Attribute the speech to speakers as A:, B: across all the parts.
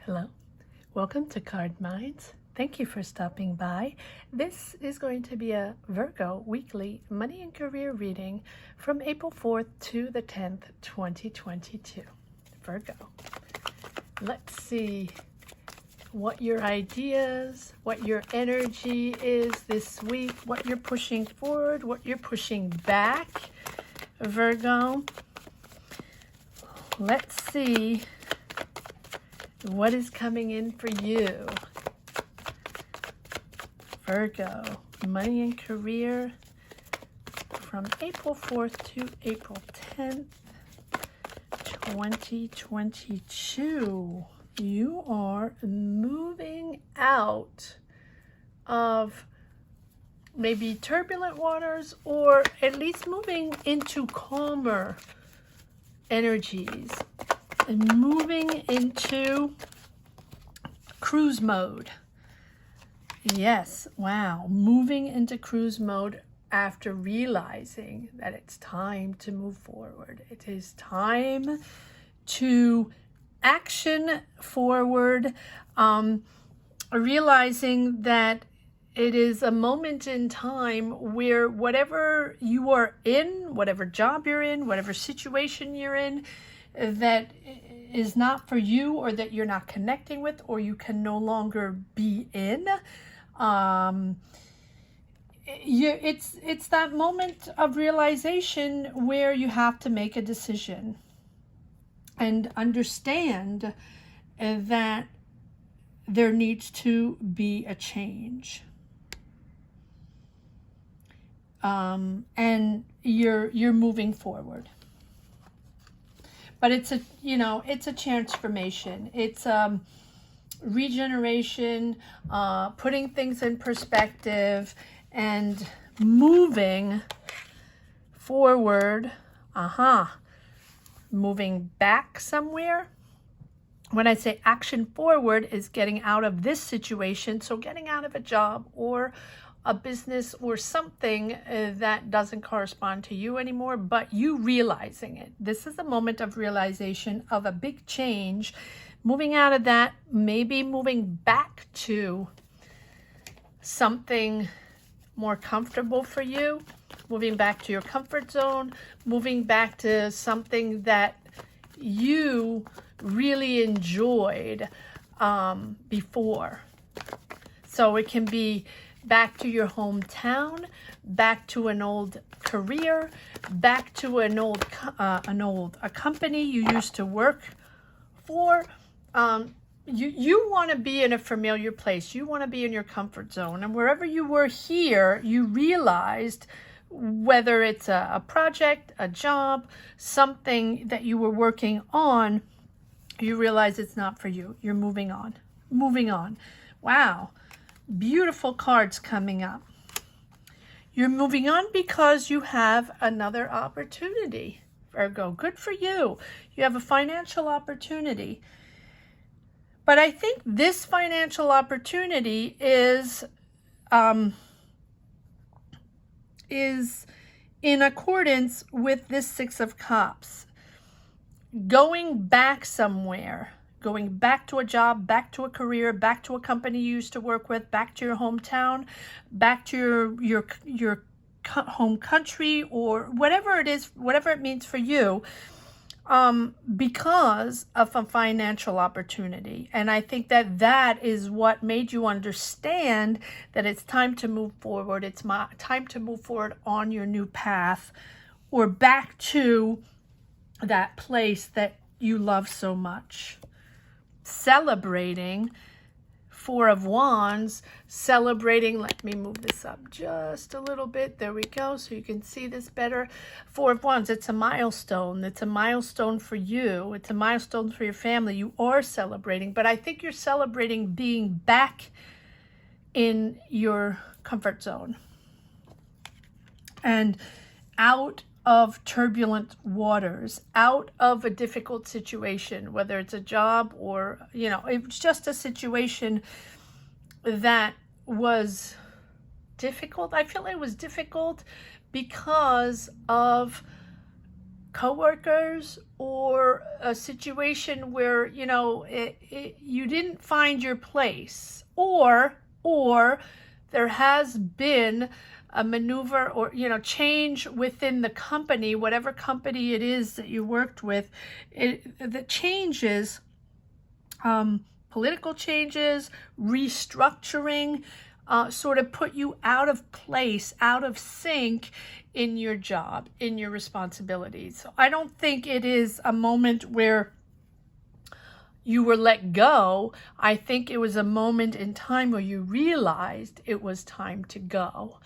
A: Hello, welcome to Card Minds. Thank you for stopping by. This is going to be a Virgo weekly money and career reading from April 4th to the 10th, 2022. Virgo, let's see what your ideas, what your energy is this week, what you're pushing forward, what you're pushing back. Virgo, let's see what is coming in for you. Virgo, money and career from April 4th to April 10th, 2022. You are moving out of maybe turbulent waters, or at least moving into calmer energies and moving into cruise mode. Yes, wow, moving into cruise mode after realizing that it's time to move forward. It is time to action forward, realizing that it is a moment in time where whatever you are in, whatever job you're in, whatever situation you're in, that is not for you, or that you're not connecting with, or you can no longer be in. It's that moment of realization where you have to make a decision and understand that there needs to be a change. And you're moving forward. But it's a transformation. It's regeneration, putting things in perspective, and moving forward. Moving back somewhere. When I say action forward, is getting out of this situation. So getting out of a job or a business or something that doesn't correspond to you anymore, but you realizing it. This is a moment of realization of a big change. Moving out of that, maybe moving back to something more comfortable for you, moving back to your comfort zone, moving back to something that you really enjoyed before. So it can be back to your hometown, back to an old career, back to a company you used to work for. You want to be in a familiar place. You want to be in your comfort zone. And wherever you were here, you realized, whether it's a project, a job, something that you were working on, you realize it's not for you. You're moving on. Moving on. Wow. Beautiful cards coming up. You're moving on because you have another opportunity, Virgo. Good for you. You have a financial opportunity. But I think this financial opportunity is in accordance with this Six of Cups. Going back somewhere. Going back to a job, back to a career, back to a company you used to work with, back to your hometown, back to your home country, or whatever it is, whatever it means for you, because of a financial opportunity. And I think that is what made you understand that it's time to move forward. It's time to move forward on your new path, or back to that place that you love so much. Celebrating, Four of Wands, celebrating. Let me move this up just a little bit. There we go, so you can see this better. Four of Wands, it's a milestone. It's a milestone for you. It's a milestone for your family. You are celebrating, but I think you're celebrating being back in your comfort zone and out of turbulent waters, out of a difficult situation, whether it's a job or, it's just a situation that was difficult. I feel it was difficult because of coworkers, or a situation where, you know, you didn't find your place, or there has been a maneuver or, you know, change within the company, whatever company it is that you worked with. The changes, political changes, restructuring, sort of put you out of place, out of sync in your job, in your responsibilities. So I don't think it is a moment where you were let go. I think it was a moment in time where you realized it was time to go,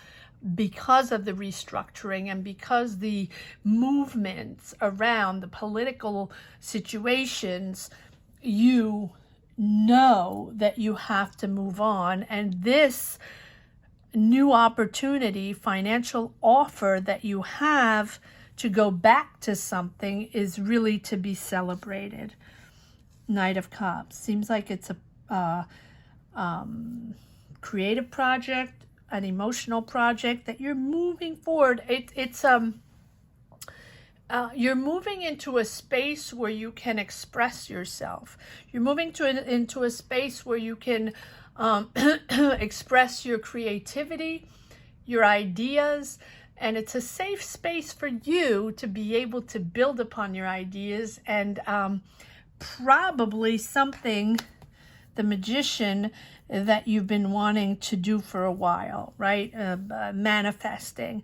A: because of the restructuring and because the movements around the political situations. You know that you have to move on, and this new opportunity, financial offer that you have to go back to something, is really to be celebrated. Knight of Cups seems like it's a creative project, an emotional project that you're moving forward. You're moving into a space where you can express yourself. You're moving into a space where you can express your creativity, your ideas, and it's a safe space for you to be able to build upon your ideas, and probably something, the Magician, that you've been wanting to do for a while, right? Manifesting.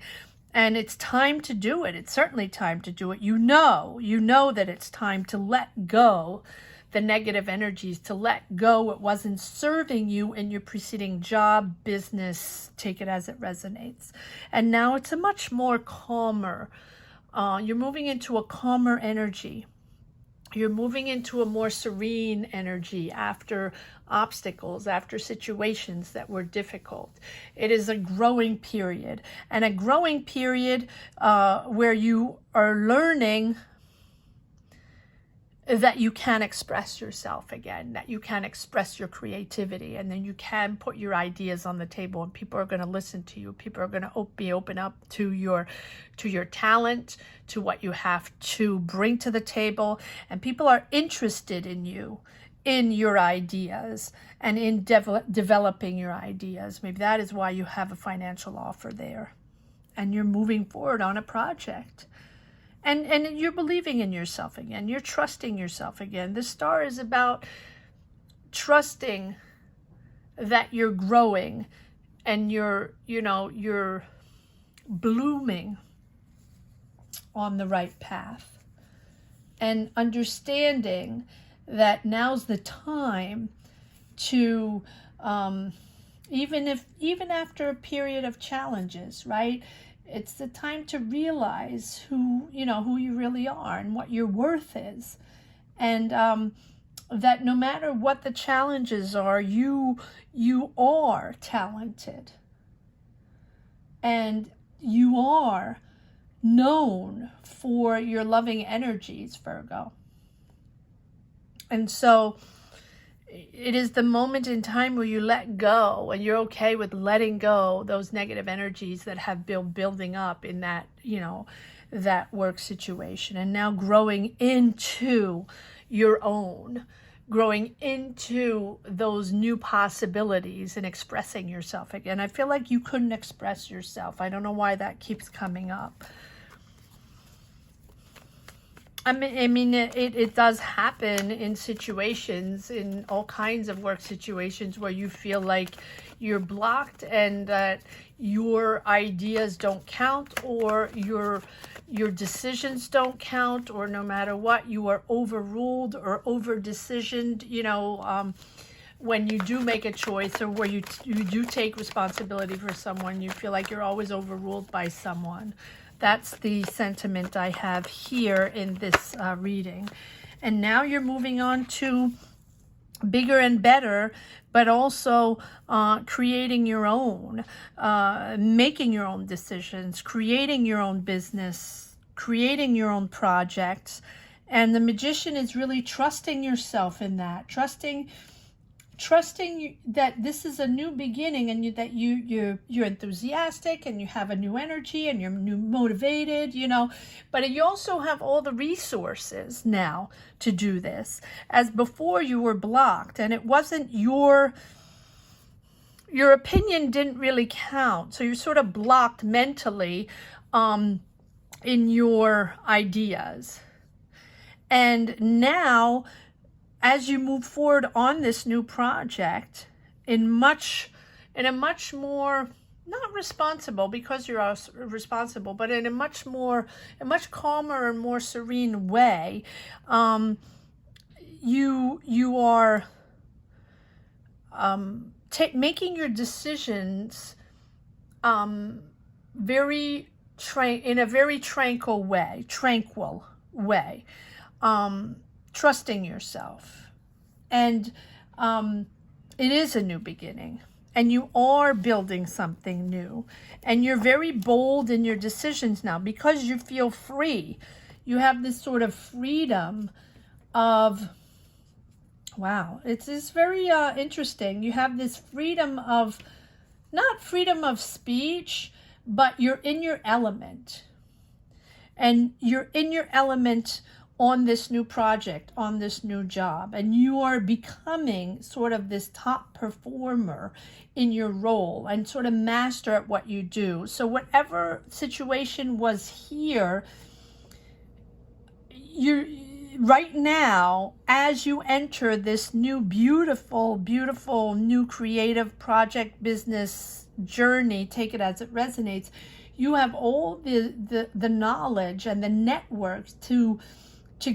A: And it's time to do it. It's certainly time to do it. You know that it's time to let go the negative energies, to let go what wasn't serving you in your preceding job, business, take it as it resonates. And now it's a much more calmer, you're moving into a calmer energy. You're moving into a more serene energy after obstacles, after situations that were difficult. It is a growing period, and a growing period where you are learning that you can express yourself again, that you can express your creativity, and then you can put your ideas on the table, and people are going to listen to you. People are going to be open up to your talent, to what you have to bring to the table, and people are interested in you, in your ideas, and in developing your ideas. Maybe that is why you have a financial offer there, and you're moving forward on a project. And you're believing in yourself again. You're trusting yourself again. The star is about trusting that you're growing and you're blooming on the right path. And understanding that now's the time to, even after a period of challenges, right? It's the time to realize who you really are and what your worth is. And that no matter what the challenges are, you are talented. And you are known for your loving energies, Virgo. And so it is the moment in time where you let go, and you're okay with letting go those negative energies that have been building up in that, that work situation, and now growing into your own, growing into those new possibilities and expressing yourself again. I feel like you couldn't express yourself. I don't know why that keeps coming up. I mean, it does happen in situations, in all kinds of work situations, where you feel like you're blocked and that your ideas don't count, or your decisions don't count, or no matter what, you are overruled or over-decisioned, when you do make a choice, or where you do take responsibility for someone, you feel like you're always overruled by someone. That's the sentiment I have here in this reading. And now you're moving on to bigger and better, but also creating your own, making your own decisions, creating your own business, creating your own projects. And the Magician is really trusting yourself in that, trusting trusting that this is a new beginning, and that you're enthusiastic, and you have a new energy, and you're new motivated, you know, but you also have all the resources now to do this. As before, you were blocked, and it wasn't your opinion didn't really count. So you're sort of blocked mentally in your ideas. And now, as you move forward on this new project, in a much more, not responsible, because you're also responsible, but in a much calmer and more serene way, you are making your decisions in a very tranquil way, trusting yourself. And it is a new beginning, and you are building something new, and you're very bold in your decisions now because you feel free. You have this sort of freedom of, wow, it's very interesting. You have this freedom of, not freedom of speech, but you're in your element. And you're in your element on this new project, on this new job. And you are becoming sort of this top performer in your role and sort of master at what you do. So whatever situation was here, right now, as you enter this new beautiful new creative project business journey, take it as it resonates, you have all the knowledge and the network to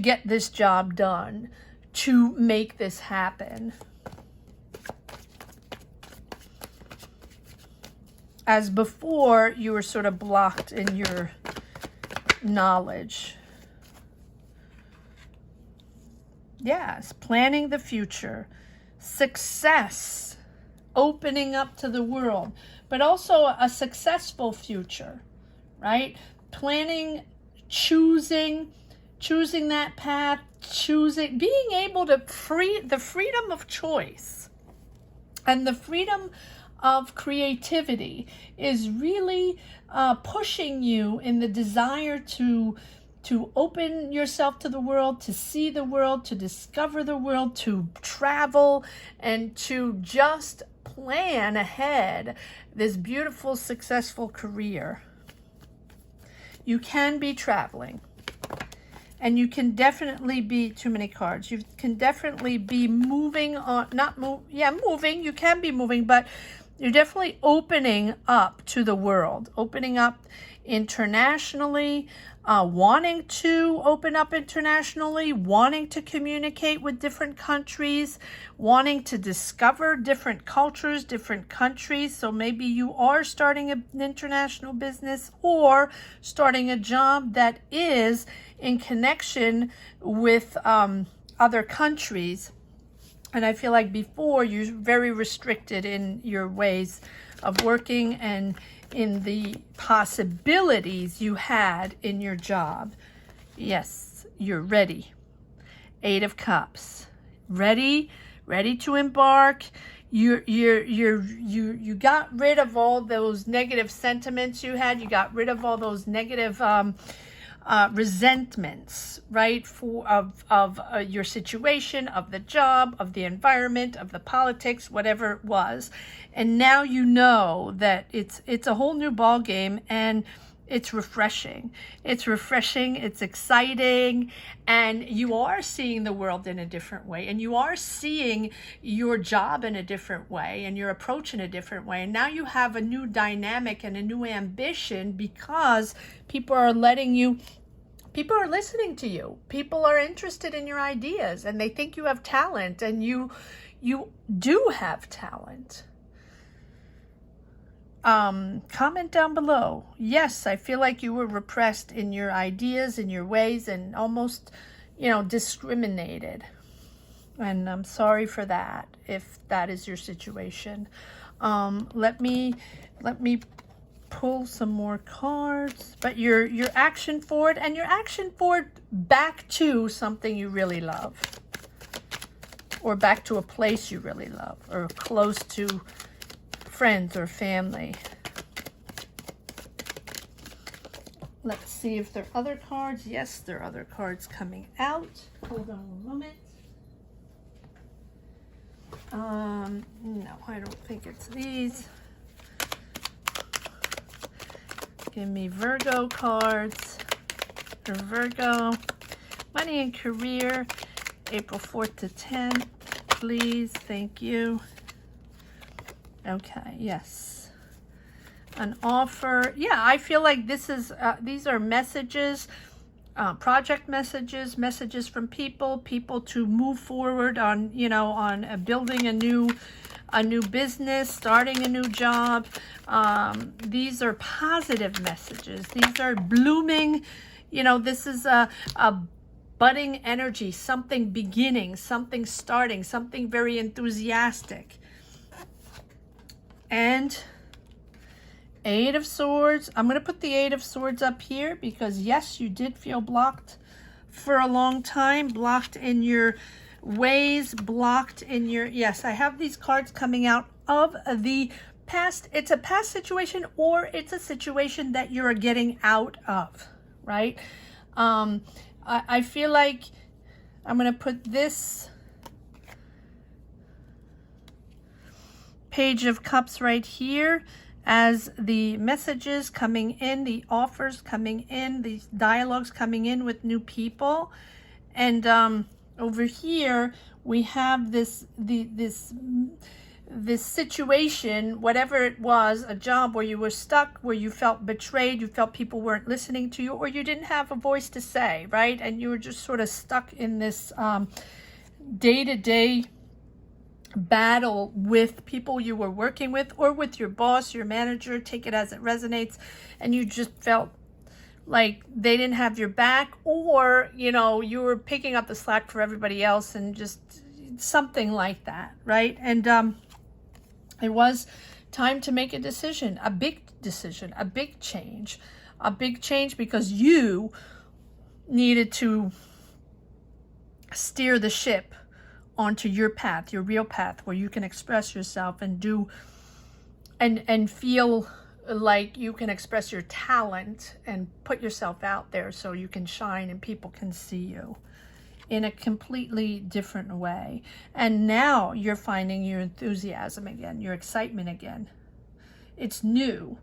A: get this job done, to make this happen. As before, you were sort of blocked in your knowledge. Yes, planning the future, success, opening up to the world, but also a successful future, right? Planning, choosing that path, being able to the freedom of choice and the freedom of creativity is really pushing you in the desire to open yourself to the world, to see the world, to discover the world, to travel, and to just plan ahead this beautiful, successful career. You can be traveling. And you can definitely be, too many cards, you can definitely be moving on, moving, you can be moving, but you're definitely opening up to the world, opening up internationally, wanting to open up internationally, wanting to communicate with different countries, wanting to discover different cultures, different countries. So maybe you are starting an international business or starting a job that is in connection with other countries. And I feel like before you're very restricted in your ways of working and in the possibilities you had in your job. Yes, you're ready. 8 of Cups. Ready to embark. You got rid of all those negative sentiments you had. You got rid of all those negative resentments, right, of your situation, of the job, of the environment, of the politics, whatever it was. And now you know that it's a whole new ball game, and it's refreshing. It's refreshing, it's exciting, and you are seeing the world in a different way, and you are seeing your job in a different way, and your approach in a different way. And now you have a new dynamic and a new ambition because people are listening to you. People are interested in your ideas, and they think you have talent, and you do have talent. Comment down below. Yes, I feel like you were repressed in your ideas, in your ways, and almost, discriminated. And I'm sorry for that, if that is your situation. Let me pull some more cards. But your action forward, and your action forward back to something you really love. or back to a place you really love, or close to friends or family. Let's see if there are other cards. Yes, there are other cards coming out. Hold on one moment. No, I don't think it's these. Give me Virgo cards for Virgo. Money and career, April 4th to 10th, please. Thank you. Okay, yes. An offer. Yeah, I feel like this is, these are messages, project messages, messages from people to move forward on, you know, on building a new business, starting a new job. These are positive messages. These are blooming, you know, this is a budding energy, something beginning, something starting, something very enthusiastic. And Eight of Swords. I'm going to put the Eight of Swords up here because, yes, you did feel blocked for a long time, blocked in your ways, blocked in your, yes, I have these cards coming out of the past. It's a past situation, or it's a situation that you're getting out of, right? I feel like I'm going to put this Page of Cups right here as the messages coming in, the offers coming in, these dialogues coming in with new people. And over here we have this situation, whatever it was, a job where you were stuck, where you felt betrayed, you felt people weren't listening to you, or you didn't have a voice to say, right? And you were just sort of stuck in this day-to-day battle with people you were working with, or with your boss, your manager, take it as it resonates, and you just felt like they didn't have your back, or, you know, you were picking up the slack for everybody else, and just something like that, right? And it was time to make a decision, a big decision, a big change, because you needed to steer the ship onto your path, your real path, where you can express yourself and do and feel like you can express your talent and put yourself out there so you can shine and people can see you in a completely different way. And now you're finding your enthusiasm again, your excitement again. It's new,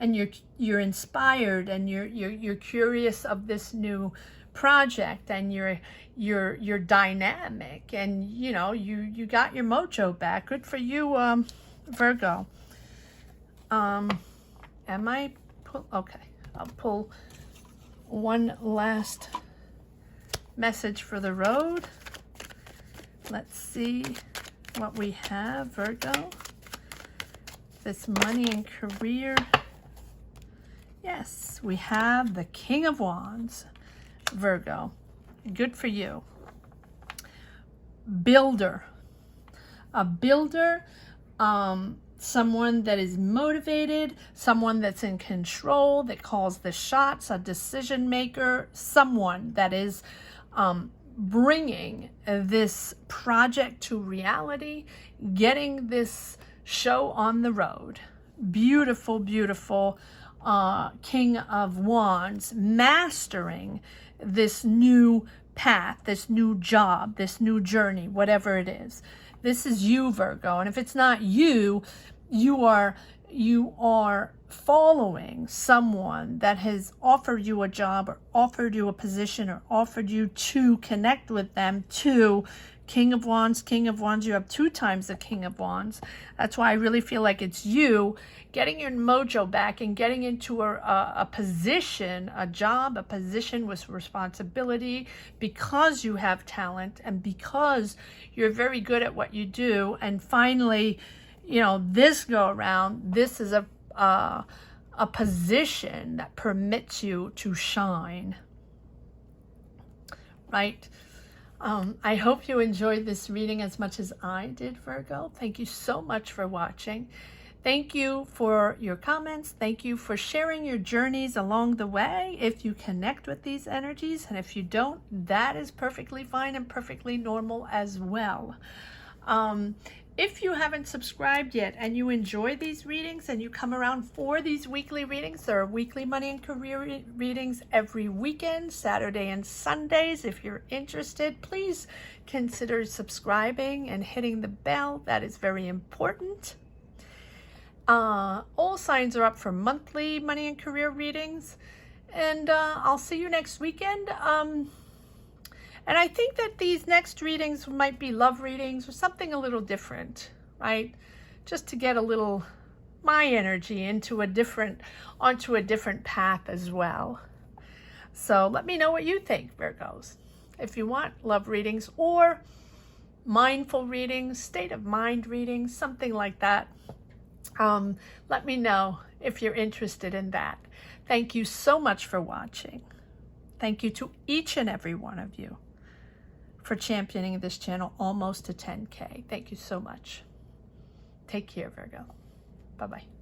A: and you're inspired, and you're curious of this new project, and you're dynamic, and you know, you got your mojo back. Good for you, Virgo. Am I okay, I'll pull one last message for the road. Let's see what we have, Virgo. This money and career. Yes, we have the King of Wands, Virgo. Good for you. Builder. A builder, someone that is motivated, someone that's in control, that calls the shots, a decision maker, someone that is bringing this project to reality, getting this show on the road. Beautiful, beautiful King of Wands, mastering this new path, this new job, this new journey, whatever it is. This is you, Virgo. And if it's not you, you are following someone that has offered you a job, or offered you a position, or offered you to connect with them. To King of Wands, King of Wands. You have 2 times the King of Wands. That's why I really feel like it's you getting your mojo back and getting into a position, a job, a position with responsibility, because you have talent and because you're very good at what you do. And finally, you know, this go around, this is a position that permits you to shine, right? I hope you enjoyed this reading as much as I did, Virgo. Thank you so much for watching. Thank you for your comments. Thank you for sharing your journeys along the way. If you connect with these energies, and if you don't, that is perfectly fine and perfectly normal as well. If you haven't subscribed yet and you enjoy these readings and you come around for these weekly readings, there are weekly money and career readings every weekend, Saturday and Sundays. If you're interested, please consider subscribing and hitting the bell. That is very important. All signs are up for monthly money and career readings, and I'll see you next weekend. And I think that these next readings might be love readings or something a little different, right? Just to get a little my energy onto a different path as well. So let me know what you think, Virgos. If you want love readings or mindful readings, state of mind readings, something like that. Let me know if you're interested in that. Thank you so much for watching. Thank you to each and every one of you for championing this channel almost to 10K. Thank you so much. Take care, Virgo. Bye-bye.